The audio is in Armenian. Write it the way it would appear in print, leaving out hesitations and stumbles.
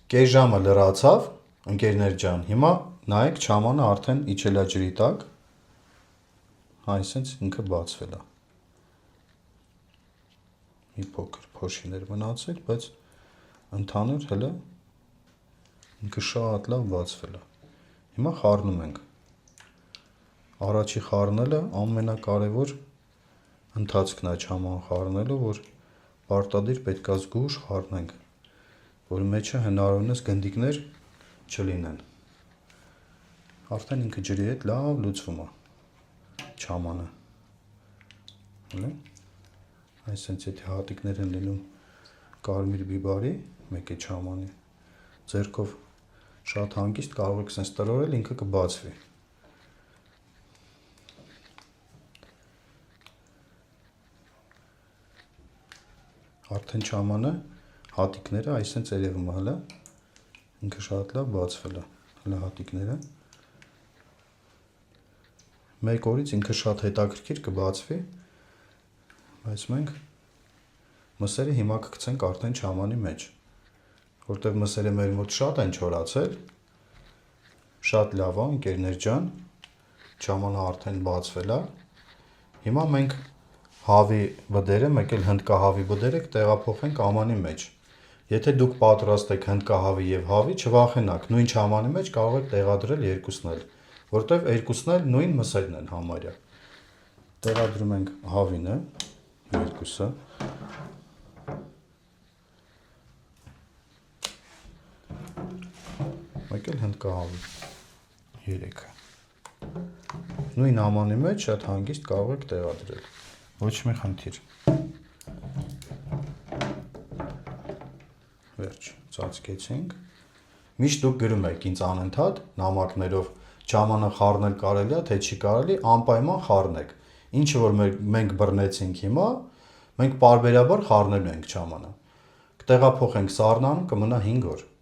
Կես ժամը լրացավ, ընկերներ ջան, հիմա նայեք չամանը արդեն իջել է ջրի տակ, այսինքն ինքը բացվել է։ Մի փոքր փոշիներ մնացել, բայց ընդհանուր հələ ինքը շատ լավ բացվել է։ Հիմա խառնում ենք։ Առաջի խառնելը ամենակարևոր ընթացքն է չաման խառնելու, որ պարտադիր պետք է զգույշ խառնենք, որ մեջը հնարավորինս գնդիկներ չլինեն։ Արդեն ինքը ջրի հետ լավ լուծվում է չամանը։ Այսինքն եթե հատիկներ են լինում կարմիր բիբարի, մեկ է չամանի, ձեռքով շատ հանգիստ կարող եք սենց տրորել, ինքը կբացվի։ Արդեն չամանը հատիկները այսինքն երևում է, հələ ինքը շատ լավ բացվել է, հələ հատիկները։ Մեկ օրից ինքը շատ հետաքրքիր կբացվի, բայց մենք մսերը հիմա կգցենք արդեն չամանի մեջ, որտեղ մսերը մեր մոտ շատ են չորացել, շատ լավ է, ընկերներ ջան, չամանը արդեն բացվել է։ Հիմա մենք հավի բդերը, մեկ էլ հնդկահավի բդերը կտեղափոխենք ամանի մեջ։ Եթե դուք պատրաստ եք հնդկահավի եւ հավի, չվախենաք, նույն չամանի մեջ կարող եք տեղադրել երկուսն էլ, որտեղ երկուսն էլ նույն մսերն են համարյա։ Տեղադրում ենք հավինը, երկուսը։ Մեկ էլ հնդկահավի, երեքը։ Նույն ամանի մեջ շատ հանգիստ կարող եք տեղադրել, ոչ մի խնդիր։ Վերջ, ծածկեցինք։ Միշտ դուք գրում եք ինձ անընդհատ նամակներով չամանը խառնել կարելի է, թե չի կարելի, անպայման խառնեք։ Ինչը որ մենք բռնեցինք հիմա, մենք պարբերաբար խառնելու ենք չամանը։ Կտեղափոխենք սառնանում, կմնա 5 օր։